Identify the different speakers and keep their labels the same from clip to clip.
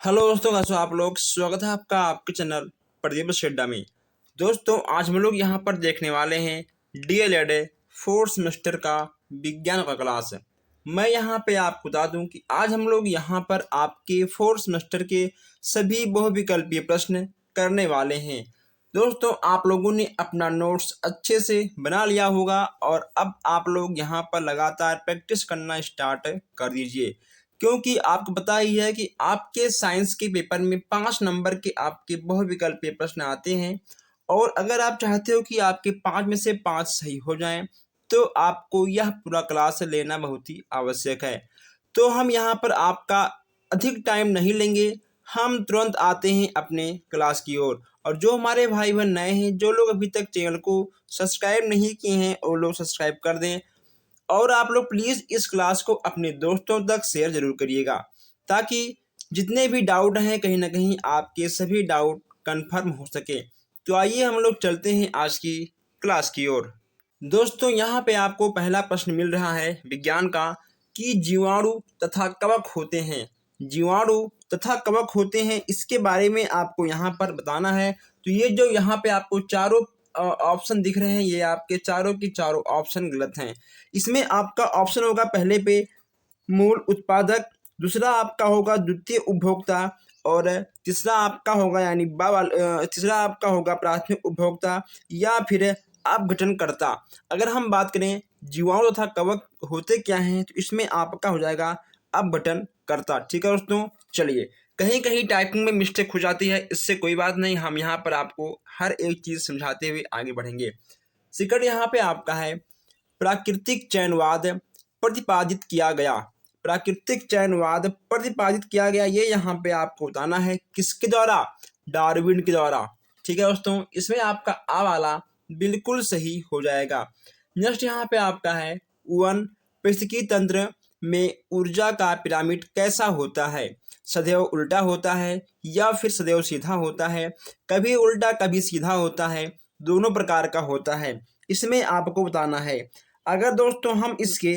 Speaker 1: Hello दोस्तों, कैसे हो आप लोग। स्वागत है आपका आपके चैनल प्रदीप शेड्डा में। दोस्तों, आज हम लोग यहाँ पर देखने वाले हैं डीएलएड फोर्थ सेमेस्टर का विज्ञान का क्लास। मैं यहाँ पे आपको बता दूं कि आज हम लोग यहाँ पर आपके फोर्थ सेमेस्टर के सभी बहुविकल्पीय प्रश्न करने वाले हैं। दोस्तों, आप लोगों ने अपना नोट्स अच्छे से बना लिया होगा और अब आप लोग यहाँ पर लगातार प्रैक्टिस करना स्टार्ट कर दीजिए, क्योंकि आपको पता ही है कि आपके साइंस के पेपर में 5 नंबर के आपके बहुविकल्पीय प्रश्न आते हैं। और अगर आप चाहते हो कि आपके 5 में से 5 सही हो जाएं, तो आपको यह पूरा क्लास लेना बहुत ही आवश्यक है। तो हम यहाँ पर आपका अधिक टाइम नहीं लेंगे, हम तुरंत आते हैं अपने क्लास की ओर। और जो हमारे भाई बहन नए हैं, जो लोग अभी तक चैनल को सब्सक्राइब नहीं किए हैं, वो लोग सब्सक्राइब कर दें। और आप लोग प्लीज़ इस क्लास को अपने दोस्तों तक शेयर ज़रूर करिएगा, ताकि जितने भी डाउट हैं कहीं ना कहीं आपके सभी डाउट कंफर्म हो सके। तो आइए हम लोग चलते हैं आज की क्लास की ओर। दोस्तों, यहाँ पे आपको पहला प्रश्न मिल रहा है विज्ञान का कि जीवाणु तथा कवक होते हैं। जीवाणु तथा कवक होते हैं, इसके बारे में आपको यहाँ पर बताना है। तो ये जो यहाँ पे आपको चारों ऑप्शन दिख रहे हैं, ये आपके चारों की चारों ऑप्शन गलत हैं। इसमें आपका ऑप्शन होगा पहले पे मूल उत्पादक, दूसरा आपका होगा द्वितीय उपभोक्ता, और तीसरा आपका होगा तीसरा आपका होगा प्राथमिक उपभोक्ता, या फिर अपघटनकर्ता। अगर हम बात करें जीवाणु तथा कवक होते क्या हैं, तो इसमें आपका हो जाएगा अपघटनकर्ता। ठीक है दोस्तों, चलिए। कहीं कहीं टाइपिंग में मिस्टेक हो जाती है, इससे कोई बात नहीं, हम यहाँ पर आपको हर एक चीज़ समझाते हुए आगे बढ़ेंगे। सेकंड यहाँ पे आपका है प्राकृतिक चयनवाद प्रतिपादित किया गया। प्राकृतिक चयनवाद प्रतिपादित किया गया, ये यहाँ पे आपको बताना है किसके द्वारा? डार्विन के द्वारा। ठीक है दोस्तों, इसमें आपका आ वाला बिल्कुल सही हो जाएगा। नेक्स्ट यहाँ पे आपका है वन पारिस्थितिकी तंत्र में ऊर्जा का पिरामिड कैसा होता है? सदैव उल्टा होता है या फिर सदैव सीधा होता है, कभी उल्टा कभी सीधा होता है, दोनों प्रकार का होता है। इसमें आपको बताना है। अगर दोस्तों हम इसके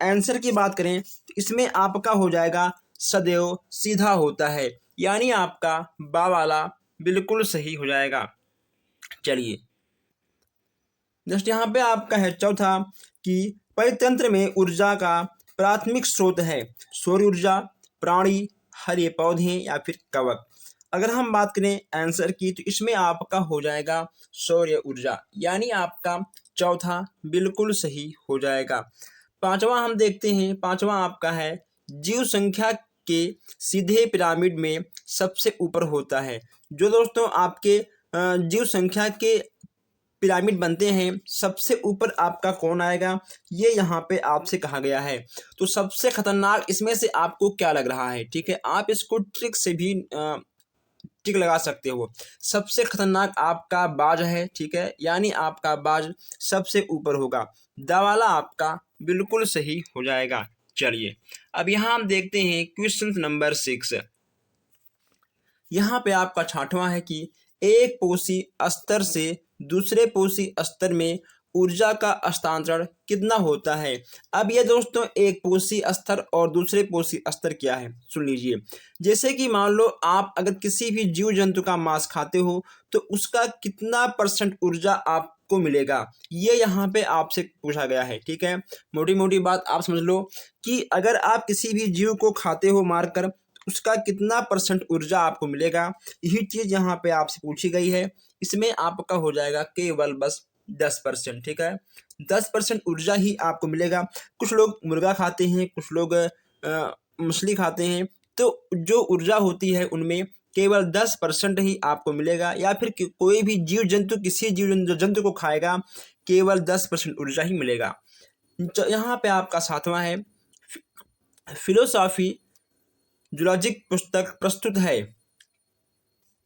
Speaker 1: आंसर की बात करें, तो इसमें आपका हो जाएगा सदैव सीधा होता है, यानी आपका बा वाला बिल्कुल सही हो जाएगा। चलिए, नेक्स्ट यहाँ पे आपका है चौथा कि परितंत्र में ऊर्जा का प्राथमिक स्रोत है सौर ऊर्जा, प्राणी, हरे पौधे या फिर कवक। अगर हम बात करें आंसर की, तो इसमें आपका हो जाएगा सौर ऊर्जा, यानी आपका चौथा बिल्कुल सही हो जाएगा। पांचवा हम देखते हैं, पांचवा आपका है जीव संख्या के सीधे पिरामिड में सबसे ऊपर होता है। जो दोस्तों आपके जीव संख्या के पिरामिड बनते हैं, सबसे ऊपर आपका कौन आएगा, ये यहाँ पे आपसे कहा गया है। तो सबसे खतरनाक इसमें से आपको क्या लग रहा है? ठीक है, आप इसको ट्रिक से भी टिक लगा सकते हो। सबसे खतरनाक आपका बाज है, ठीक है, यानी आपका बाज सबसे ऊपर होगा। दावाला आपका बिल्कुल सही हो जाएगा। चलिए, अब यहाँ हम देखते हैं क्वेश्चन नंबर 6। यहाँ पे आपका छठवां है कि एक पोषी स्तर से दूसरे पोषी स्तर में ऊर्जा का हस्तांतरण कितना होता है? अब ये दोस्तों एक पोषी स्तर और दूसरे पोषी स्तर क्या है, सुन लीजिए। जैसे कि मान लो आप अगर किसी भी जीव जंतु का मांस खाते हो, तो उसका कितना % ऊर्जा आपको मिलेगा, ये यहाँ पे आपसे पूछा गया है। ठीक है, मोटी मोटी बात आप समझ लो कि अगर आप किसी भी जीव को खाते हो मारकर, उसका कितना % ऊर्जा आपको मिलेगा, यही चीज़ यहाँ पे आपसे पूछी गई है। इसमें आपका हो जाएगा केवल बस 10%। ठीक है, 10% ऊर्जा ही आपको मिलेगा। कुछ लोग मुर्गा खाते हैं, कुछ लोग मछली खाते हैं, तो जो ऊर्जा होती है उनमें केवल 10% ही आपको मिलेगा। या फिर कोई भी जीव जंतु किसी जंतु को खाएगा, केवल 10% ऊर्जा ही मिलेगा। यहाँ पे आपका सातवां है फिलोसॉफी जूलॉजिक पुस्तक प्रस्तुत है,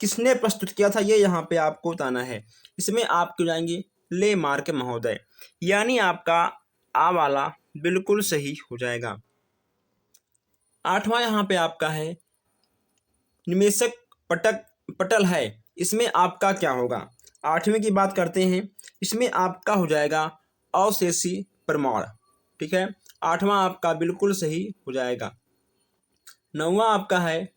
Speaker 1: किसने प्रस्तुत किया था, ये यहाँ पे आपको बताना है। इसमें आपको जाएंगे ले मार्क महोदय, यानी आपका आ वाला बिल्कुल सही हो जाएगा। आठवां यहाँ पे आपका है निमेशक पटल है, इसमें आपका क्या होगा? आठवें की बात करते हैं, इसमें आपका हो जाएगा अवशेषी प्रमाण। ठीक है, आठवां आपका बिल्कुल सही हो जाएगा। नौवां आपका है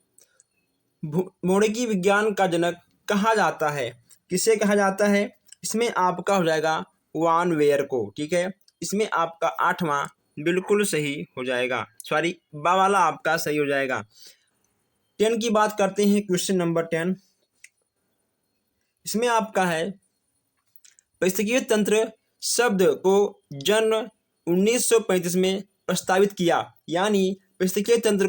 Speaker 1: भौतिकी विज्ञान का जनक कहा जाता है? किसे कहा जाता है? इसमें आपका हो जाएगा वान वेयर को। ठीक है, इसमें आपका 8वां बिल्कुल सही हो जाएगा, सॉरी बा वाला आपका सही हो जाएगा। 10 की बात करते हैं, क्वेश्चन नंबर 10। इसमें आपका है पारिस्थितिकीय तंत्र शब्द को जन्म 1935 में प्रस्तावित किया, यानी पारिस्थितिकीय तंत्र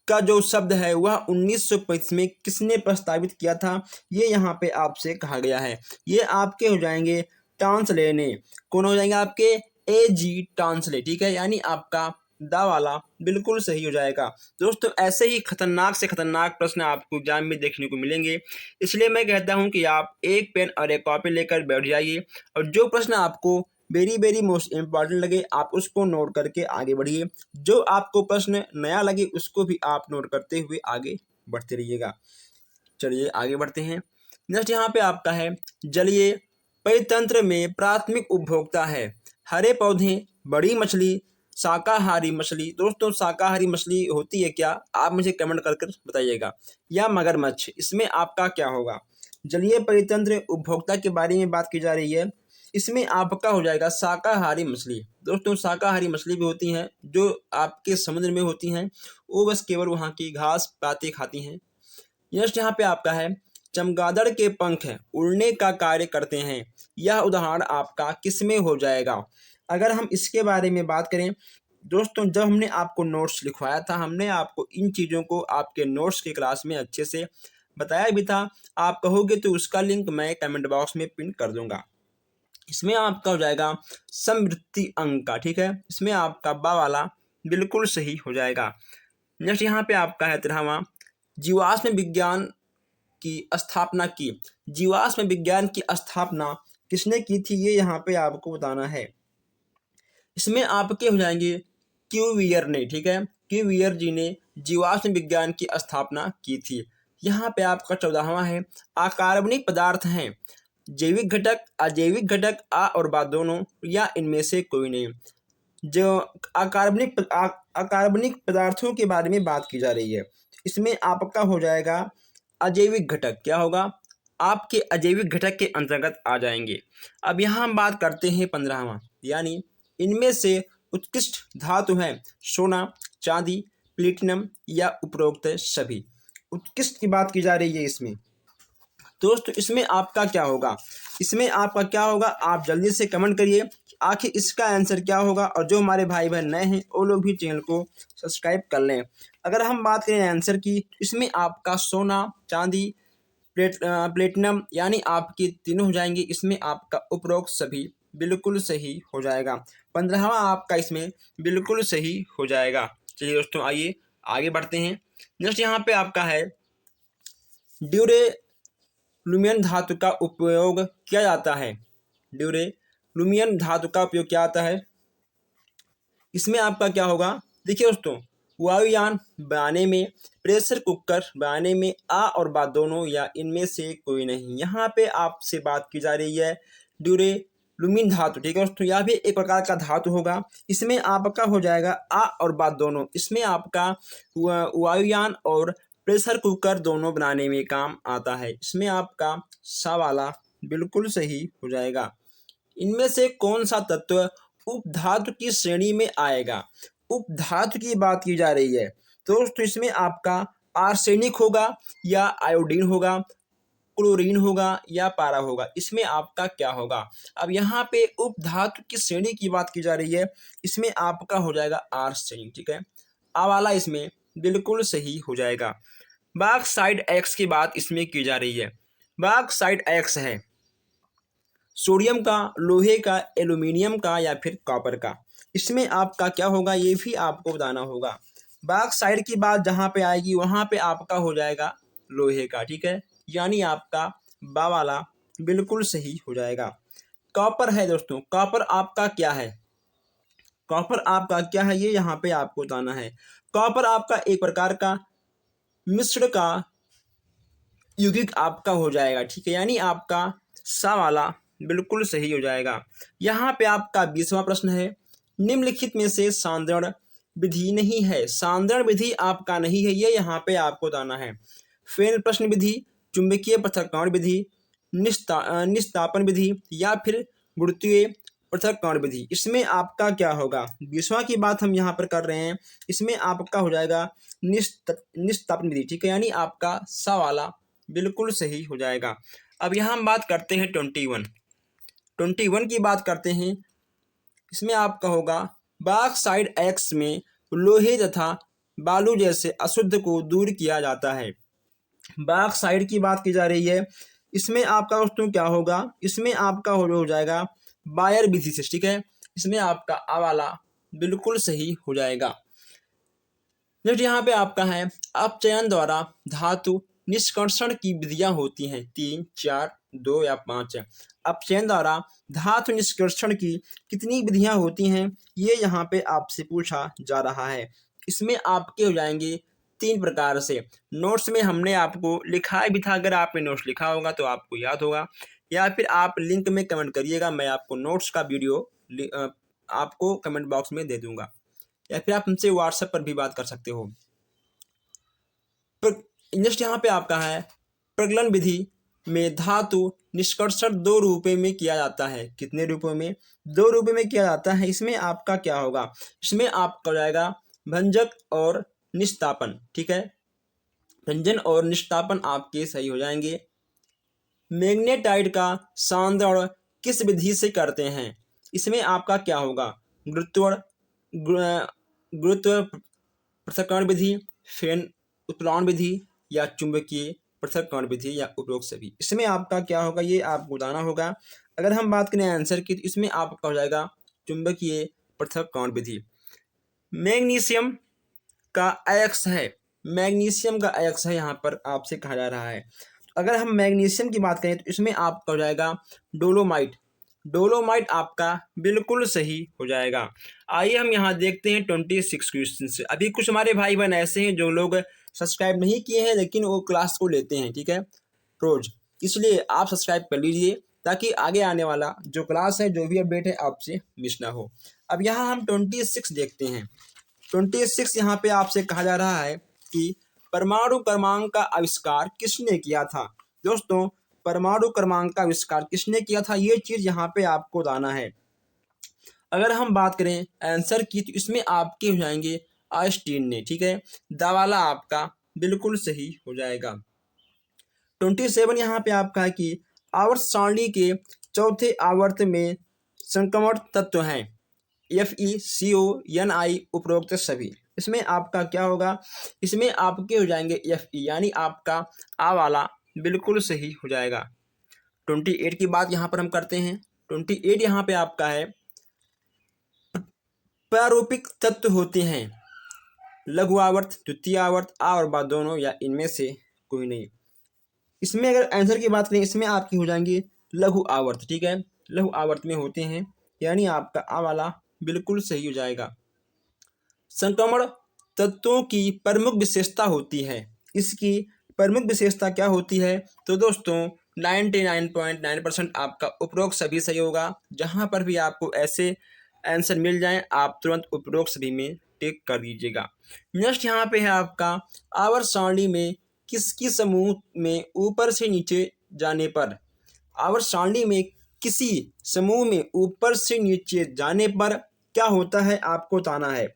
Speaker 1: का जो शब्द है वह 1935 में किसने प्रस्तावित किया था, ये यहाँ पे आपसे कहा गया है। ये आपके हो जाएंगे टांसले ने। कौन हो जाएंगे आपके? A.G. टांसले। ठीक है, यानी आपका दा वाला बिल्कुल सही हो जाएगा। दोस्तों ऐसे ही खतरनाक से खतरनाक प्रश्न आपको एग्जाम में देखने को मिलेंगे, इसलिए मैं कहता हूं कि आप एक पेन और एक कॉपी लेकर बैठ जाइए और जो प्रश्न आपको वेरी वेरी मोस्ट इम्पॉर्टेंट लगे आप उसको नोट करके आगे बढ़िए। जो आपको प्रश्न नया लगे उसको भी आप नोट करते हुए आगे बढ़ते रहिएगा। चलिए आगे बढ़ते हैं। नेक्स्ट यहाँ पे आपका है जलीय परितंत्र में प्राथमिक उपभोक्ता है हरे पौधे, बड़ी मछली, शाकाहारी मछली। दोस्तों शाकाहारी मछली होती है क्या? आप मुझे कमेंट कर बताइएगा। या मगरमच्छ, इसमें आपका क्या होगा? जलीय परितंत्र उपभोक्ता के बारे में बात की जा रही है, इसमें आपका हो जाएगा शाकाहारी मछली। दोस्तों शाकाहारी मछली भी होती हैं जो आपके समुद्र में होती हैं, वो बस केवल वहाँ की घास पाते खाती हैं। नेक्स्ट यहाँ पे आपका है चमगादड़ के पंख उड़ने का कार्य करते हैं, यह उदाहरण आपका किसमें हो जाएगा? अगर हम इसके बारे में बात करें दोस्तों, जब हमने आपको नोट्स लिखवाया था हमने आपको इन चीज़ों को आपके नोट्स की क्लास में अच्छे से बताया भी था। आप कहोगे तो उसका लिंक मैं कमेंट बॉक्स में पिन कर दूंगा। इसमें आपका हो जाएगा समवृत्ति अंक का। ठीक है, इसमें आपका बा वाला बिल्कुल सही हो जाएगा। नेक्स्ट यहाँ पे आपका है 13वां जीवाश्म विज्ञान की स्थापना की। जीवाश्म विज्ञान की स्थापना किसने की थी, ये यहाँ पे आपको बताना है। इसमें आपके हो जाएंगे क्यूवियर ने। ठीक है, क्यूवियर जी ने जीवाश्म विज्ञान की स्थापना की थी। यहाँ पे आपका 14वां है अकार्बनिक पदार्थ हैं जैविक घटक, अजैविक घटक, आ और बा दोनों, या इनमें से कोई नहीं। जो अकार्बनिक पदार्थों के बारे में बात की जा रही है, इसमें आपका हो जाएगा अजैविक घटक। क्या होगा? आपके अजैविक घटक के अंतर्गत आ जाएंगे। अब यहाँ हम बात करते हैं 15वां, यानी इनमें से उत्कृष्ट धातु हैं सोना, चांदी, प्लेटिनम या उपरोक्त सभी। उत्कृष्ट की बात की जा रही है इसमें। दोस्तों इसमें आपका क्या होगा? इसमें आपका क्या होगा? आप जल्दी से कमेंट करिए आखिर इसका आंसर क्या होगा, और जो हमारे भाई बहन नए हैं वो लोग भी चैनल को सब्सक्राइब कर लें। अगर हम बात करें आंसर की, इसमें आपका सोना, चांदी, प्लेटिनम यानी आपकी तीनों हो जाएंगे। इसमें आपका उपरोक्त सभी बिल्कुल सही हो जाएगा। 15वां आपका इसमें बिल्कुल सही हो जाएगा। चलिए दोस्तों आइए आगे बढ़ते हैं। नेक्स्ट यहाँ पे आपका है ड्यूरेलुमियन धातु का उपयोग किया जाता है। ड्यूरेलुमियन धातु का उपयोग किया जाता है, इसमें आपका क्या होगा? देखिए दोस्तों, वायुयान बनाने में, प्रेशर कुकर बनाने में, आ और बा दोनों या इनमें से कोई नहीं। यहाँ पे आपसे बात की जा रही है ड्यूरेलुमिन धातु। ठीक है दोस्तों, यह भी एक प्रकार का धातु होगा। इसमें आपका हो जाएगा आ और बा दोनों। इसमें आपका वायुयान और प्रेशर कुकर दोनों बनाने में काम आता है। इसमें आपका सा वाला बिल्कुल सही हो जाएगा। इनमें से कौन सा तत्व उपधातु की श्रेणी में आएगा? उपधातु की बात की जा रही है दोस्तों, इसमें आपका आर्सेनिक होगा या आयोडीन होगा, क्लोरीन होगा या पारा होगा। इसमें आपका क्या होगा? अब यहाँ पे उपधातु की श्रेणी की बात की जा रही है, इसमें आपका हो जाएगा आर्सेनिक। ठीक है, आ वाला इसमें बिल्कुल सही हो जाएगा। बॉक्साइट एक्स की बात इसमें की जा रही है। बॉक्साइट एक्स है सोडियम का, लोहे का, एल्यूमिनियम का या फिर कॉपर का। इसमें आपका क्या होगा ये भी आपको बताना होगा। बॉक्साइट की बात जहाँ पे आएगी वहाँ पे आपका हो जाएगा लोहे का। ठीक है, यानी आपका बा वाला बिल्कुल सही हो जाएगा। कॉपर है दोस्तों, कॉपर आपका क्या है? कॉपर आपका क्या है ये यहाँ पे आपको बताना है। कॉपर आपका एक प्रकार का मिश्र का यौगिक आपका हो जाएगा। ठीक है, यानी आपका सा वाला बिल्कुल सही हो जाएगा। यहाँ पे आपका 20वां प्रश्न है निम्नलिखित में से सांद्रण विधि नहीं है। सांद्रण विधि आपका नहीं है, ये यहाँ पे आपको बताना है। फेन प्रश्न विधि, चुंबकीय पृथक्करण विधि, निस्तापन विधि या फिर गुरुत्वीय पृथक्करण विधि। इसमें आपका क्या होगा? 20वां की बात हम यहाँ पर कर रहे हैं। इसमें आपका हो जाएगा निस्तापन विधि, ठीक है, यानी आपका सा वाला बिल्कुल सही हो जाएगा। अब यहाँ हम बात करते हैं 21 की बात करते हैं। इसमें आपका होगा बॉक्साइट एक्स में लोहे तथा बालू जैसे अशुद्ध को दूर किया जाता है। बॉक्साइट की बात की जा रही है। इसमें आपका दोस्तों क्या होगा? इसमें आपका हो जाएगा बायर विधि से, ठीक है। इसमें आपका आ वाला बिल्कुल सही हो जाएगा। नेक्स्ट यहाँ पे आपका है अपचयन द्वारा धातु निष्कर्षण की विधियां होती हैं 3, 4, 2 या 5। अपचयन द्वारा धातु निष्कर्षण की कितनी विधियां होती हैं, ये यहाँ पे आपसे पूछा जा रहा है। इसमें आपके हो जाएंगे 3 प्रकार से। नोट्स में हमने आपको लिखा भी था, अगर आपने नोट्स लिखा होगा तो आपको याद होगा, या फिर आप लिंक में कमेंट करिएगा, मैं आपको नोट्स का वीडियो आपको कमेंट बॉक्स में दे दूंगा, या फिर आप हमसे व्हाट्सएप पर भी बात कर सकते हो। नेक्स्ट यहाँ पे आपका है प्रगलन विधि में धातु निष्कर्षण 2 रूपों में किया जाता है। कितने रूपों में? 2 रूपों में किया जाता है। इसमें आपका क्या होगा? इसमें आपका हो जाएगा भंजक और निस्तापन, ठीक है। भंजन और निस्तापन आपके सही हो जाएंगे। मैग्नेटाइट का सांद्रण किस विधि से करते हैं? इसमें आपका क्या होगा? गुरुत्व पृथक्करण विधि, फेन उत्प्लावन विधि या चुंबकीय पृथक्करण विधि या उपरोक्त सभी। इसमें आपका क्या होगा, ये आपको बताना होगा। अगर हम बात करें आंसर की, तो इसमें आपका हो जाएगा चुंबकीय पृथक्करण विधि। मैग्नीशियम का अयस्क है, मैग्नीशियम का अयस्क है यहाँ पर आपसे कहा जा रहा है। अगर हम मैग्नीशियम की बात करें तो इसमें आपका हो जाएगा डोलोमाइट। डोलोमाइट आपका बिल्कुल सही हो जाएगा। आइए हम यहाँ देखते हैं 26 क्वेश्चन। अभी कुछ हमारे भाई बहन ऐसे हैं जो लोग सब्सक्राइब नहीं किए हैं, लेकिन वो क्लास को लेते हैं, ठीक है, रोज। इसलिए आप सब्सक्राइब कर लीजिए ताकि आगे आने वाला जो क्लास है, जो भी अपडेट है, आपसे मिस ना हो। अब यहाँ हम 26 देखते हैं। 26 यहाँ पे आपसे कहा जा रहा है कि परमाणु क्रमांक का आविष्कार किसने किया था? दोस्तों, परमाणु क्रमांक का आविष्कार किसने किया था, ये चीज यहाँ पे आपको बताना है। अगर हम बात करें आंसर की, तो इसमें आपके हो जाएंगे आइंस्टीन ने, ठीक है। दावाला आपका बिल्कुल सही हो जाएगा। 27 यहाँ पे आपका है कि आवर्त सारणी के चौथे आवर्त में संक्रमण तत्व हैं FeCO Ni उपरोक्त सभी। इसमें आपका क्या होगा? इसमें आपके हो जाएंगे Fe, यानी आपका आ वाला बिल्कुल सही हो जाएगा। 28 की बात यहाँ पर हम करते हैं। 28 यहाँ पे आपका है प्रारूपिक तत्व होते हैं लघु आवर्त, द्वितीय आवर्त, आ और बा दोनों या इनमें से कोई नहीं। इसमें अगर आंसर की बात करें, इसमें आपकी हो जाएंगी लघु आवर्त, ठीक है, लघु आवर्त में होते हैं, यानी आपका आ वाला बिल्कुल सही हो जाएगा। संक्रमण तत्वों की प्रमुख विशेषता होती है। इसकी प्रमुख विशेषता क्या होती है? तो दोस्तों 99.9% आपका उपरोक्त सभी सही होगा। जहां पर भी आपको ऐसे आंसर मिल जाएं, आप तुरंत उपरोक्त सभी में टिक कर दीजिएगा। नेक्स्ट यहाँ पे है आपका आवर्त सारणी में किसकी समूह में ऊपर से नीचे जाने पर, आवर्त सारणी में किसी समूह में ऊपर से नीचे जाने पर क्या होता है, आपको बताना है।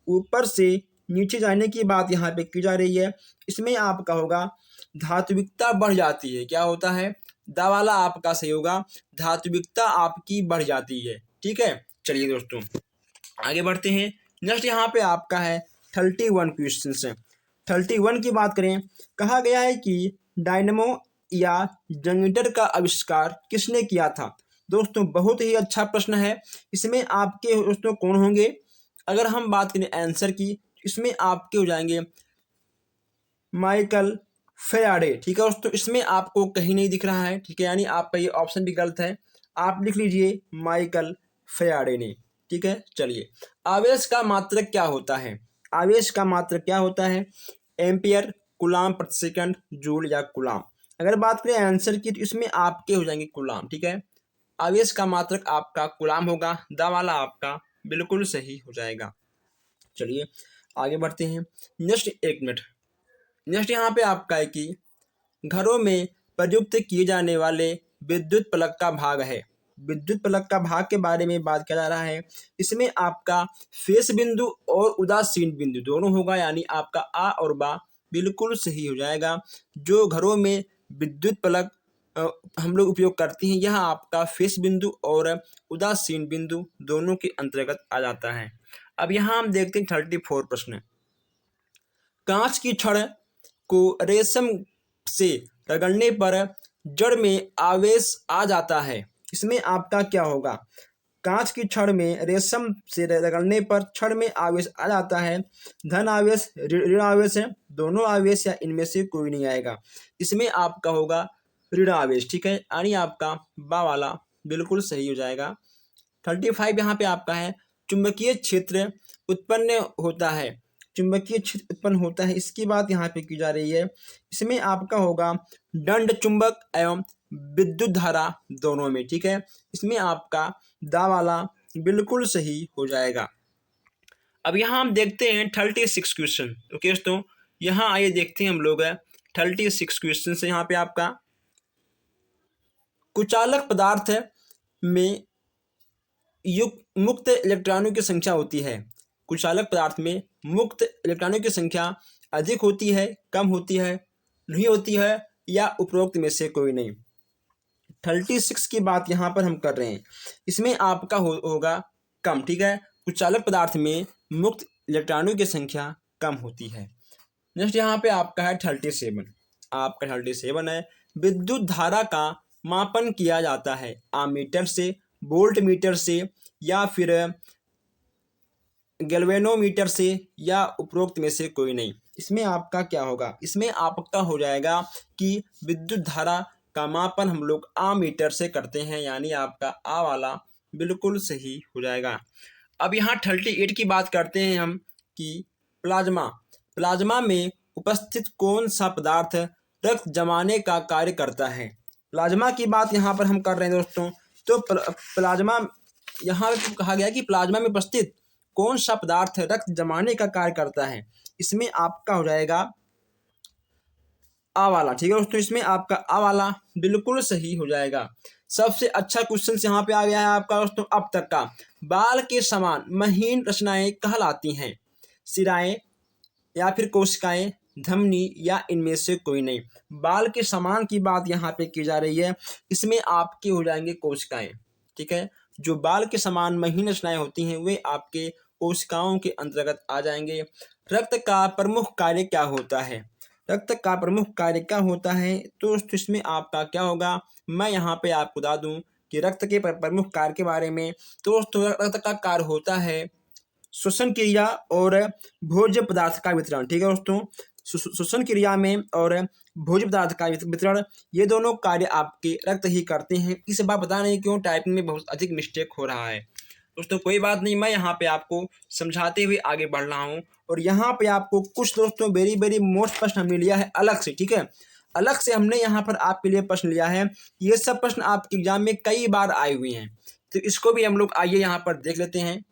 Speaker 1: ऊपर से नीचे जाने की बात यहाँ पे की जा रही है। इसमें आपका होगा धात्विकता बढ़ जाती है। क्या होता है? दावाला आपका सही होगा, धात्विकता आपकी बढ़ जाती है, ठीक है। चलिए दोस्तों आगे बढ़ते हैं। नेक्स्ट यहाँ पे आपका है 31 क्वेश्चन है। 31 की बात करें, कहा गया है कि डायनमो या जनरेटर का आविष्कार किसने किया था? दोस्तों बहुत ही अच्छा प्रश्न है। इसमें आपके दोस्तों कौन होंगे? अगर हम बात करें आंसर की, इसमें आपके हो जाएंगे माइकल फेराडे, ठीक है दोस्तों। इसमें आपको कहीं नहीं दिख रहा है, ठीक है, यानी आपका ये ऑप्शन भी गलत है। आप लिख लीजिए माइकल फेराडे ने, ठीक है। चलिए, आवेश का मात्रक क्या होता है? आवेश का मात्रक क्या होता है? एम्पियर, कूलाम प्रति सेकंड, जूल या कूलाम। अगर बात करें आंसर की, तो इसमें आपके हो जाएंगे कूलाम, ठीक है। आवेश का मात्रक आपका कूलाम होगा। दा वाला आपका बिल्कुल सही हो जाएगा। चलिए आगे बढ़ते हैं। नेक्स्ट 1 मिनट, नेक्स्ट यहाँ पे आपका है कि घरों में प्रयुक्त किए जाने वाले विद्युत प्लग का भाग है। विद्युत प्लग का भाग के बारे में बात किया जा रहा है। इसमें आपका फेस बिंदु और उदासीन बिंदु दोनों होगा, यानी आपका आ और बा बिल्कुल सही हो जाएगा। जो घरों में विद्युत प्लग हम लोग उपयोग करते हैं, यह आपका फेस बिंदु और उदासीन बिंदु दोनों के अंतर्गत आ जाता है। अब यहाँ हम देखते हैं 34 प्रश्न। कांच की छड़ को रेशम से रगड़ने पर जड़ में आवेश आ जाता है। इसमें आपका क्या होगा? कांच की छड़ में रेशम से रगड़ने पर छड़ में आवेश आ जाता है। धन आवेश, ऋण आवेश है, दोनों आवेश या इनमें से कोई नहीं आएगा। इसमें आपका होगा ऋण आवेश, ठीक है, यानी आपका बा वाला बिल्कुल सही हो जाएगा। 35 यहाँ पे आपका है चुंबकीय क्षेत्र उत्पन्न होता है। चुंबकीय क्षेत्र उत्पन्न होता है, इसकी बात यहाँ पे की जा रही है। इसमें आपका होगा दंड चुंबक एवं विद्युत धारा दोनों में, ठीक है। इसमें आपका दा वाला बिल्कुल सही हो जाएगा। अब यहाँ हम देखते हैं 36 क्वेश्चन। ओके दोस्तों, यहाँ आइए देखते हैं हम लोग 36 क्वेश्चन से। यहाँ पे आपका कुचालक पदार्थ में मुक्त इलेक्ट्रॉनों की संख्या होती है। कुचालक पदार्थ में मुक्त इलेक्ट्रॉनों की संख्या अधिक होती है, कम होती है, नहीं होती है, या उपरोक्त में से कोई नहीं। 36 की बात यहाँ पर हम कर रहे हैं। इसमें आपका होगा कम, ठीक है। कुचालक पदार्थ में मुक्त इलेक्ट्रॉनों की संख्या कम होती है। नेक्स्ट यहाँ पे आपका है 37। आपका 37 है विद्युत धारा का मापन किया जाता है आमीटर से, वोल्ट मीटर से, या फिर गैल्वेनोमीटर से, या उपरोक्त में से कोई नहीं। इसमें आपका क्या होगा? इसमें आपका हो जाएगा कि विद्युत धारा का मापन हम लोग आमीटर से करते हैं, यानी आपका आ वाला बिल्कुल सही हो जाएगा। अब यहाँ 38 की बात करते हैं हम कि प्लाज्मा। प्लाज्मा में उपस्थित कौन सा पदार्थ रक्त जमाने का कार्य करता है? प्लाज्मा की बात यहाँ पर हम कर रहे हैं दोस्तों। तो प्लाज्मा यहाँ कहा गया कि प्लाज्मा में उपस्थित कौन सा पदार्थ रक्त जमाने का कार्य करता है? इसमें आपका हो जाएगा आ वाला, ठीक है दोस्तों। इसमें आपका आ वाला बिल्कुल सही हो जाएगा। सबसे अच्छा क्वेश्चन यहाँ पे आ गया है आपका दोस्तों अब तक का। बाल के समान महीन रचनाएं कहलाती हैं? सिराएं, या फिर कोशिकाएं, धमनी, या इनमें से कोई नहीं। बाल के समान की बात यहाँ पे की जा रही है। इसमें आपके हो जाएंगे कोशिकाएं, ठीक है। जो बाल के समान महीन रचनाएं होती हैं वे आपके कोशिकाओं के अंतर्गत आ जाएंगे। रक्त का प्रमुख कार्य क्या होता है? रक्त का प्रमुख कार्य क्या होता है? तो इसमें आपका क्या होगा? मैं यहाँ पे आपको बता दूं कि रक्त के प्रमुख कार्य के बारे में। तो दोस्तों रक्त का कार्य होता है श्वसन क्रिया और भोज्य पदार्थ का वितरण, ठीक है दोस्तों। श्वसन क्रिया में और भोज्य पदार्थ का वितरण, ये दोनों कार्य आपके रक्त ही करते हैं। इस बार पता नहीं क्यों टाइपिंग में बहुत अधिक मिस्टेक हो रहा है दोस्तों। कोई बात नहीं, मैं यहाँ पे आपको समझाते हुए आगे बढ़ रहा हूँ। और यहाँ पे आपको कुछ दोस्तों वेरी मोस्ट प्रश्न हमने लिया है अलग से, ठीक है। अलग से हमने यहाँ पर आपके लिए प्रश्न लिया है। ये सब प्रश्न आपके एग्जाम में कई बार आए हुए हैं, तो इसको भी हम लोग आइए यहाँ पर देख लेते हैं।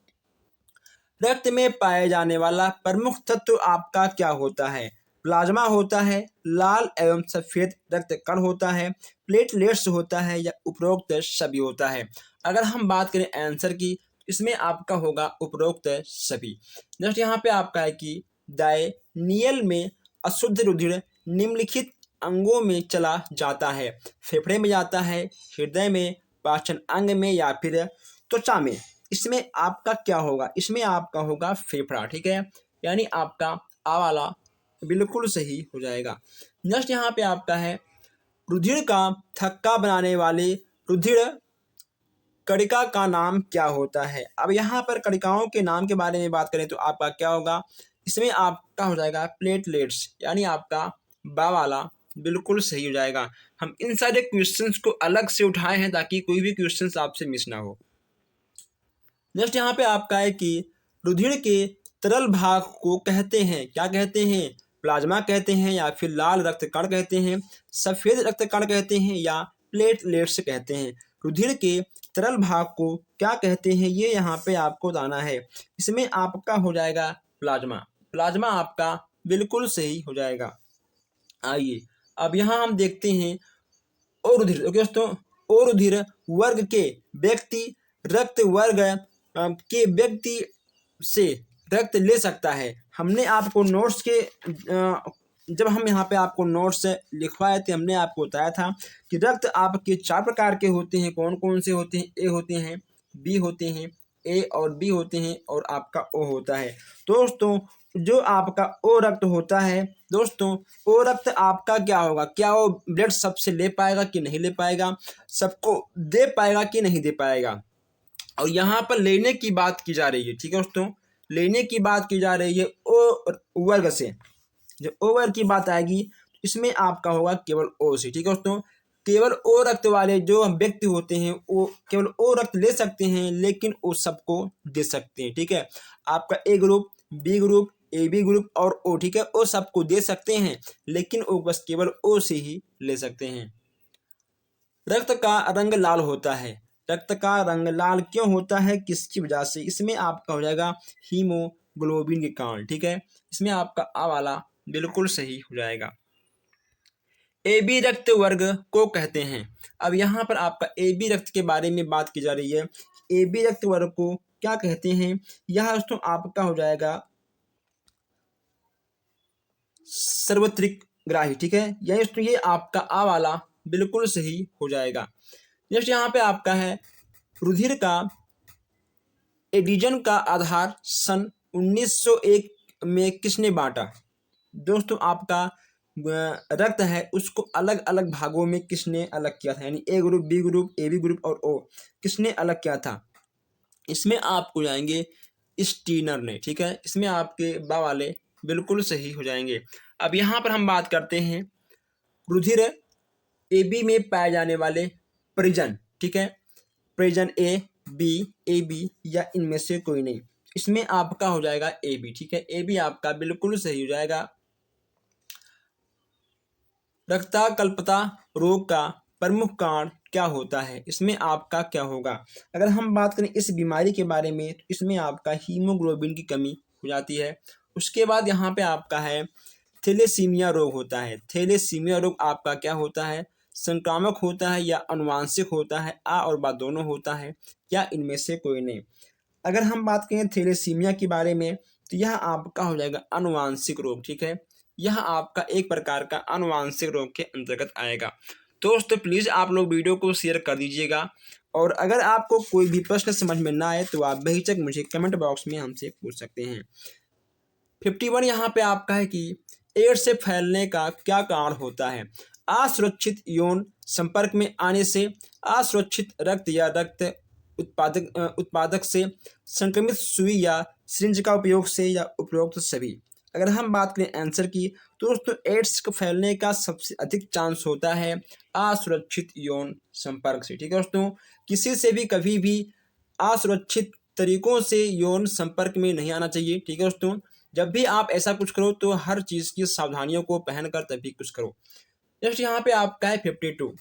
Speaker 1: रक्त में पाए जाने वाला प्रमुख तत्व आपका क्या होता है? प्लाज्मा होता है, लाल एवं सफेद रक्त कण होता है, प्लेटलेट्स होता है, या उपरोक्त सभी होता है। अगर हम बात करें आंसर की, इसमें आपका होगा उपरोक्त सभी। नेक्स्ट यहाँ पे आपका है कि दायनियल में अशुद्ध रुधिर निम्नलिखित अंगों में चला जाता है? फेफड़े में जाता है, हृदय में, पाचन अंग में, या फिर त्वचा में? इसमें आपका क्या होगा? इसमें आपका होगा फेफड़ा, ठीक है, यानी आपका आ वाला बिल्कुल सही हो जाएगा। नेक्स्ट यहाँ पे आपका है रुधिर का थक्का बनाने वाले रुधिर कणिका का नाम क्या होता है? अब यहाँ पर कणिकाओं के नाम के बारे में बात करें तो आपका क्या होगा? इसमें आपका हो जाएगा प्लेटलेट्स, यानी आपका बा वाला बिल्कुल सही हो जाएगा। हम इन सारे क्वेश्चंस को अलग से उठाए हैं ताकि कोई भी क्वेश्चंस आपसे मिस ना हो। नेक्स्ट यहाँ पे आपका है कि रुधिर के तरल भाग को कहते हैं, क्या कहते हैं? प्लाज्मा कहते हैं, या फिर लाल रक्त कण कहते हैं, सफेद रक्त कण कहते हैं, या प्लेटलेट्स कहते हैं? रुधिर के तरल भाग को क्या कहते हैं, ये यहाँ पे आपको बताना है। इसमें आपका हो जाएगा प्लाज्मा। प्लाज्मा आपका बिल्कुल सही हो जाएगा। आइए अब यहाँ हम देखते हैं और रुधिर। ओके दोस्तों, और रुधिर वर्ग के व्यक्ति रक्त वर्ग के व्यक्ति से रक्त ले सकता है। हमने आपको नोट्स के जब हम यहाँ पे आपको नोट्स लिखवाए थे, हमने आपको बताया था कि रक्त आपके 4 प्रकार के होते हैं। कौन कौन से होते हैं? ए होते हैं, बी होते हैं, ए और बी होते हैं, और आपका ओ होता है। दोस्तों जो आपका ओ रक्त होता है, दोस्तों ओ रक्त आपका क्या होगा? क्या वो ब्लड सबसे ले पाएगा कि नहीं ले पाएगा? सबको दे पाएगा कि नहीं दे पाएगा? और यहाँ पर लेने की बात की जा रही है, ठीक है दोस्तों, लेने की बात की जा रही है ओ वर्ग से। जब ओ वर्ग की बात आएगी तो इसमें आपका होगा केवल ओ से, ठीक है दोस्तों। केवल ओ रक्त वाले जो व्यक्ति होते हैं वो केवल ओ रक्त ले सकते हैं, लेकिन वो सबको दे सकते हैं, ठीक है। आपका A group, B group, A B group और ओ, ठीक है, वो सबको दे सकते हैं, लेकिन वो बस केवल ओ से ही ले सकते हैं। रक्त का रंग लाल होता है। रक्त का रंग लाल क्यों होता है? किसकी वजह से? इसमें आपका हो जाएगा हीमोग्लोबिन के कारण, ठीक है। इसमें आपका आ वाला बिल्कुल सही हो जाएगा। ए बी रक्त वर्ग को कहते हैं। अब यहाँ पर आपका ए बी रक्त के बारे में बात की जा रही है। ए बी रक्त वर्ग को क्या कहते हैं? यह दोस्तों आपका हो जाएगा सर्वत्रिक ग्राही, ठीक है। यानी दोस्तों ये आपका आ वाला बिल्कुल सही हो जाएगा। नेक्स्ट यहाँ पे आपका है रुधिर का एडिजन का आधार सन 1901 में किसने बांटा? दोस्तों आपका रक्त है उसको अलग अलग भागों में किसने अलग किया था? यानी A group, B group, A B group और ओ, किसने अलग किया था? इसमें आपको जाएंगे स्टीनर ने, ठीक है। इसमें आपके बा वाले बिल्कुल सही हो जाएंगे। अब यहाँ पर हम बात करते हैं रुधिर ए बी में पाए जाने वाले परिजन, ठीक है। परिजन ए बी या इनमें से कोई नहीं। इसमें आपका हो जाएगा ए बी, ठीक है। ए बी आपका बिल्कुल सही हो जाएगा। रक्ताकल्पता रोग का प्रमुख कारण क्या होता है? इसमें आपका क्या होगा? अगर हम बात करें इस बीमारी के बारे में तो इसमें आपका हीमोग्लोबिन की कमी हो जाती है। उसके बाद यहाँ पे आपका है थैलेसीमिया रोग होता है। थैलेसीमिया रोग आपका क्या होता है? संक्रामक होता है या अनुवांशिक होता है? आ और बा दोनों होता है या इनमें से कोई नहीं? अगर हम बात करें थैलेसीमिया के बारे में तो यह आपका हो जाएगा अनुवांशिक रोग, ठीक है। यह आपका एक प्रकार का अनुवांशिक रोग के अंतर्गत आएगा। दोस्तों प्लीज़ आप लोग वीडियो को शेयर कर दीजिएगा, और अगर आपको कोई भी प्रश्न समझ में ना आए तो आप बेहिचक मुझे कमेंट बॉक्स में हमसे पूछ सकते हैं। 51 यहाँ पे आपका है कि एड्स से फैलने का क्या कारण होता है? असुरक्षित यौन संपर्क में आने से, असुरक्षित रक्त या रक्त उत्पादक से, संक्रमित सुई या सिरिंज का उपयोग से, या उपरोक्त सभी। अगर हम बात करें आंसर की तो दोस्तों एड्स को फैलने का सबसे अधिक चांस होता है असुरक्षित यौन संपर्क से, ठीक है दोस्तों। किसी से भी कभी भी असुरक्षित तरीकों से यौन संपर्क में नहीं आना चाहिए, ठीक है दोस्तों। जब भी आप ऐसा कुछ करो तो हर चीज़ की सावधानियों को पहनकर तभी कुछ करो। नेक्स्ट यहाँ पे आपका है 52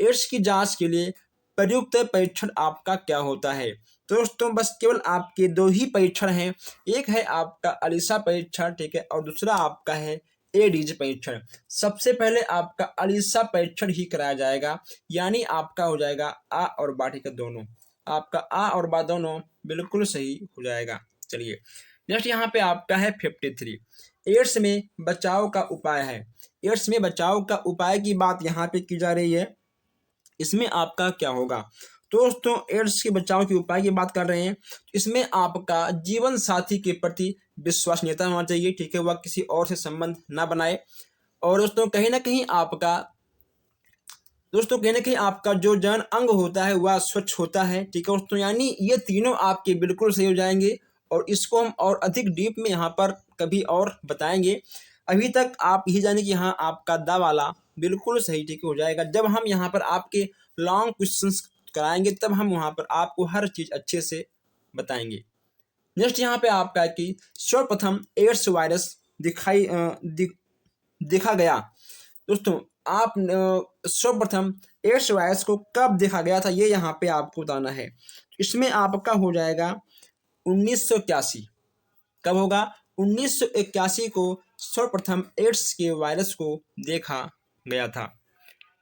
Speaker 1: एड्स की जांच के लिए प्रयुक्त परीक्षण आपका क्या होता है? दोस्तों बस केवल आपके 2 ही परीक्षण हैं। एक है आपका अलीसा परीक्षण, ठीक है, और दूसरा आपका है एडीज परीक्षण। सबसे पहले आपका अलीसा परीक्षण ही कराया जाएगा, यानी आपका हो जाएगा आ और बा, ठीक है, दोनों। आपका आ और बा दोनों बिल्कुल सही हो जाएगा। चलिए नेक्स्ट यहाँ पे आपका है 53 एड्स में बचाव का उपाय है। एड्स में बचाव का उपाय की बात यहाँ पे की जा रही है। इसमें आपका क्या होगा? दोस्तों एड्स के बचाव के उपाय की बात कर रहे हैं। इसमें आपका जीवन साथी के प्रति विश्वसनीयता होना चाहिए, ठीक है, वह किसी और से संबंध ना बनाए। और दोस्तों कहीं ना कहीं आपका जो जन अंग होता है वह स्वच्छ होता है, ठीक है दोस्तों। यानी ये तीनों आपके बिल्कुल सही हो जाएंगे, और इसको हम और अधिक डीप में यहाँ पर कभी और बताएंगे। अभी तक आप यही जाने कि यहाँ आपका दा वाला बिल्कुल सही, ठीक हो जाएगा। जब हम यहाँ पर आपके लॉन्ग क्वेश्चंस कराएंगे तब हम वहाँ पर आपको हर चीज़ अच्छे से बताएंगे। नेक्स्ट यहाँ पे आपका है कि सर्वप्रथम एड्स वायरस देखा गया। दोस्तों आप सर्वप्रथम एड्स वायरस को कब देखा गया था ये यहाँ पे आपको बताना है। इसमें आपका हो जाएगा 1981। कब होगा? 1981 को सर्वप्रथम एड्स के वायरस को देखा गया था।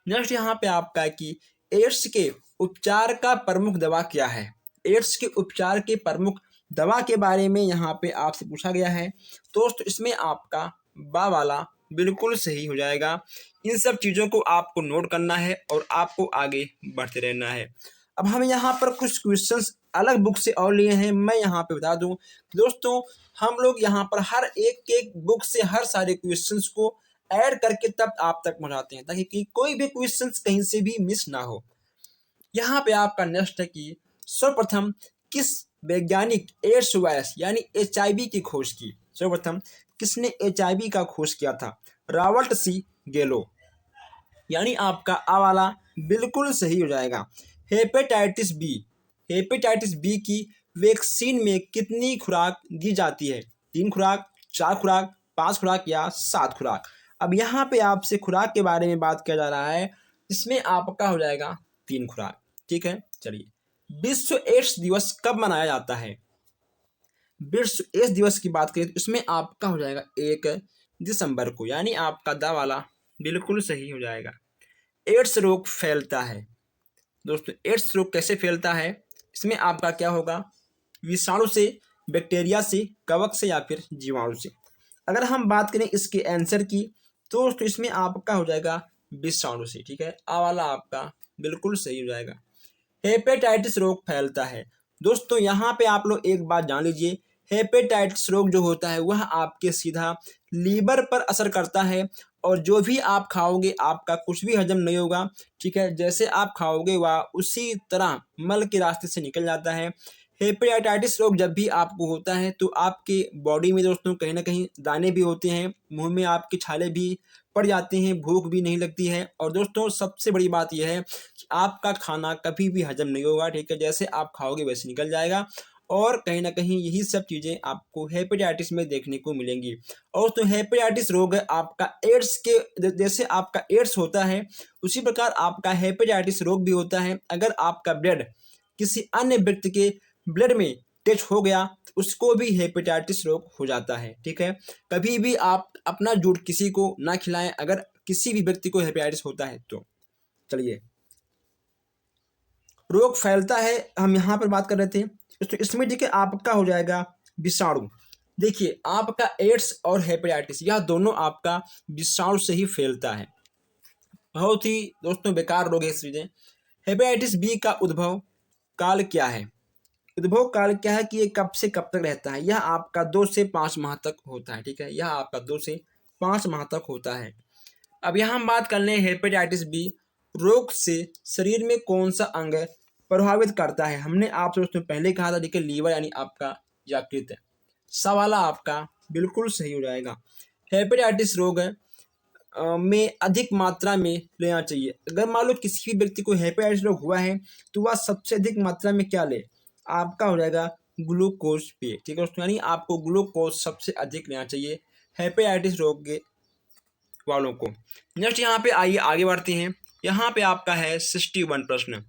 Speaker 1: नेक्स्ट यहाँ पे आपका है कि एड्स के उपचार का प्रमुख दवा क्या है। एड्स के उपचार के प्रमुख दवा के बारे में यहाँ पे आपसे पूछा गया है दोस्तों। इसमें आपका बा वाला बिल्कुल सही हो जाएगा। इन सब चीज़ों को आपको नोट करना है और आपको आगे बढ़ते रहना है। अब हम यहाँ पर कुछ क्वेश्चंस अलग बुक से और लिए हैं। मैं यहाँ पे बता दूं दोस्तों, हम लोग यहाँ पर हर एक बुक से हर सारे क्वेश्चंस को ऐड करके तब आप तक पहुँचाते हैं, ताकि कि कोई भी क्वेश्चंस कहीं से भी मिस ना हो। यहाँ पे आपका नेक्स्ट है कि सर्वप्रथम किस वैज्ञानिक एड्स वायरस यानी HIV की खोज की। सर्वप्रथम किसने HIV का खोज किया था। रॉबर्ट सी गेलो, यानी आपका आ वाला बिल्कुल सही हो जाएगा। हेपेटाइटिस बी, हेपेटाइटिस बी की वैक्सीन में कितनी खुराक दी जाती है। 3 खुराक, 4 खुराक, 5 खुराक या 7 खुराक। अब यहाँ पे आपसे खुराक के बारे में बात किया जा रहा है, इसमें आपका हो जाएगा 3 खुराक। ठीक है, चलिए विश्व एड्स दिवस कब मनाया जाता है। विश्व एड्स दिवस की बात करें तो इसमें आपका हो जाएगा 1 दिसंबर को, यानी आपका दा वाला बिल्कुल सही हो जाएगा। एड्स रोग फैलता है दोस्तों, एड्स रोग कैसे फैलता है। इसमें आपका क्या होगा, विषाणु से, बैक्टीरिया से, कवक से या फिर जीवाणु से। अगर हम बात करें इसके आंसर की तो इसमें आपका हो जाएगा विषाणु से। ठीक है, आ वाला आपका बिल्कुल सही हो जाएगा। हेपेटाइटिस रोग फैलता है दोस्तों, यहाँ पे आप लोग एक बात जान लीजिए, हेपेटाइटिस रोग जो होता है वह आपके सीधा लीवर पर असर करता है, और जो भी आप खाओगे आपका कुछ भी हजम नहीं होगा। ठीक है, जैसे आप खाओगे वह उसी तरह मल के रास्ते से निकल जाता है। हेपेटाइटिस रोग जब भी आपको होता है तो आपके बॉडी में दोस्तों कहीं ना कहीं दाने भी होते हैं, मुंह में आपके छाले भी पड़ जाते हैं, भूख भी नहीं लगती है, और दोस्तों सबसे बड़ी बात यह है कि आपका खाना कभी भी हजम नहीं होगा। ठीक है, जैसे आप खाओगे वैसे निकल जाएगा, और कहीं ना कहीं यही सब चीज़ें आपको हेपेटाइटिस में देखने को मिलेंगी। और तो हेपेटाइटिस रोग आपका एड्स के जैसे आपका एड्स होता है उसी प्रकार आपका हेपेटाइटिस रोग भी होता है। अगर आपका ब्लड किसी अन्य व्यक्ति के ब्लड में टच हो गया तो उसको भी हेपेटाइटिस रोग हो जाता है। ठीक है, कभी भी आप अपना जूठ किसी को ना खिलाएं अगर किसी भी व्यक्ति को हेपेटाइटिस होता है तो। चलिए, रोग फैलता है हम यहाँ पर बात कर रहे थे, तो इसमें देखिए आपका हो जाएगा विषाणु। देखिए आपका एड्स और हेपेटाइटिस यह दोनों आपका विषाणु से ही फैलता है। बहुत ही दोस्तों बेकार रोग है इस चीज़ें। हेपेटाइटिस बी का उद्भव काल क्या है। उद्भव काल क्या है कि ये कब से कब तक रहता है। यह आपका 2 से 5 माह तक होता है। ठीक है, यह आपका 2 से 5 माह तक होता है। अब यहाँ हम बात कर लें हेपेटाइटिस बी रोग से शरीर में कौन सा अंग प्रभावित करता है। हमने आपसे दोस्तों पहले कहा था, देखिए लीवर यानी आपका यकृत है। सवाल आपका बिल्कुल सही हो जाएगा। हेपेटाइटिस रोग में अधिक मात्रा में लेना चाहिए। अगर मान लो किसी भी व्यक्ति को हेपेटाइटिस रोग हुआ है तो वह सबसे अधिक मात्रा में क्या ले, आपका हो जाएगा ग्लूकोज पे। ठीक है दोस्तों, यानी आपको ग्लूकोज सबसे अधिक लेना चाहिए हेपेटाइटिस रोग के वालों को। नेक्स्ट यहाँ पे आइए आगे बढ़ते हैं। यहाँ पे आपका है 61 प्रश्न।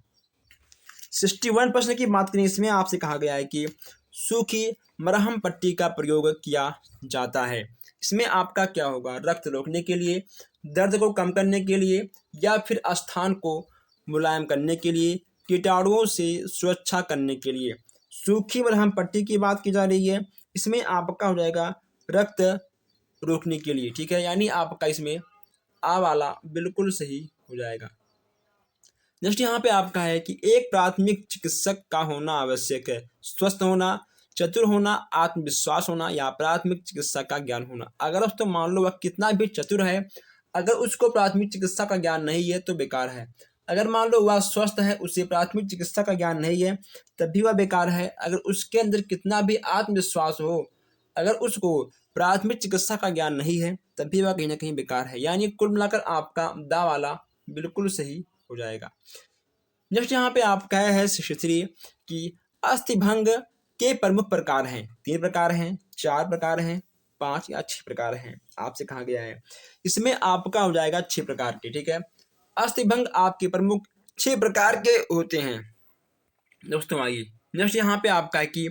Speaker 1: 61 प्रश्न की बात करें, इसमें आपसे कहा गया है कि सूखी मरहम पट्टी का प्रयोग किया जाता है। इसमें आपका क्या होगा, रक्त रोकने के लिए, दर्द को कम करने के लिए, या फिर स्थान को मुलायम करने के लिए, कीटाणुओं से सुरक्षा करने के लिए। सूखी मरहम पट्टी की बात की जा रही है, इसमें आपका हो जाएगा रक्त रोकने के लिए। ठीक है, यानी आपका इसमें आ वाला बिल्कुल सही हो जाएगा। नेक्स्ट यहाँ पे आपका है कि एक प्राथमिक चिकित्सक का होना आवश्यक है। स्वस्थ होना, चतुर होना, आत्मविश्वास होना, या प्राथमिक चिकित्सा का ज्ञान होना। अगर दोस्तों मान लो वह कितना भी चतुर है, अगर उसको प्राथमिक चिकित्सा का ज्ञान नहीं है तो बेकार है। अगर मान लो वह स्वस्थ है, उसे प्राथमिक चिकित्सा का ज्ञान नहीं है, तब भी वह बेकार है। अगर उसके अंदर कितना भी आत्मविश्वास हो, अगर उसको प्राथमिक चिकित्सा का ज्ञान नहीं है, तब भी वह कहीं ना कहीं बेकार है। यानी कुल मिलाकर आपका दा वाला बिल्कुल सही हो जाएगा। नेक्स्ट यहाँ पे आपका है 63 कि अस्थिभंग के प्रमुख प्रकार हैं। 3 प्रकार हैं, 4 प्रकार हैं, 5 या 6 प्रकार हैं, आपसे कहा गया है। इसमें आपका हो जाएगा 6 प्रकार के। ठीक है, अस्थिभंग आपके प्रमुख 6 प्रकार के होते हैं। दोस्तों आइए नेक्स्ट यहाँ पे आपका है कि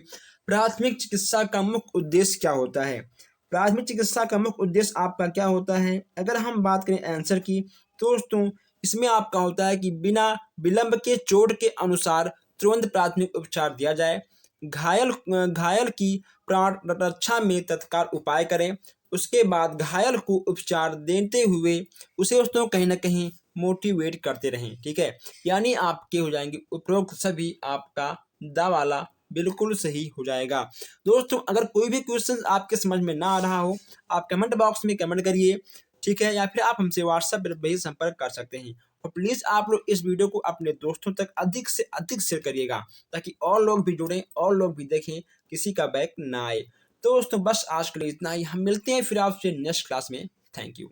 Speaker 1: प्राथमिक चिकित्सा का मुख्य उद्देश्य क्या होता है। प्राथमिक चिकित्सा का मुख्य उद्देश्य आपका क्या होता है? अगर हम बात करें आंसर की, दोस्तों इसमें आपका होता है कि बिना विलंब के चोट के अनुसार तुरंत प्राथमिक उपचार दिया जाए, घायल की प्राण रक्षा में तत्काल उपाय करें, उसके बाद घायल को उपचार देते हुए उसे दोस्तों कहीं ना कहीं मोटिवेट करते रहें। ठीक है, यानी आपके हो जाएंगे उपरोक्त सभी आपका दा वाला बिल्कुल सही हो जाएगा। दोस्तों अगर कोई भी क्वेश्चन आपके समझ में ना आ रहा हो, आप कमेंट बॉक्स में कमेंट करिए, ठीक है, या फिर आप हमसे व्हाट्सएप पर भी संपर्क कर सकते हैं। और प्लीज़ आप लोग इस वीडियो को अपने दोस्तों तक अधिक से अधिक शेयर करिएगा, ताकि और लोग भी जुड़ें और लोग भी देखें, किसी का बैक ना आए। तो दोस्तों बस आज के लिए इतना ही, हम मिलते हैं फिर आपसे नेक्स्ट क्लास में। Thank you.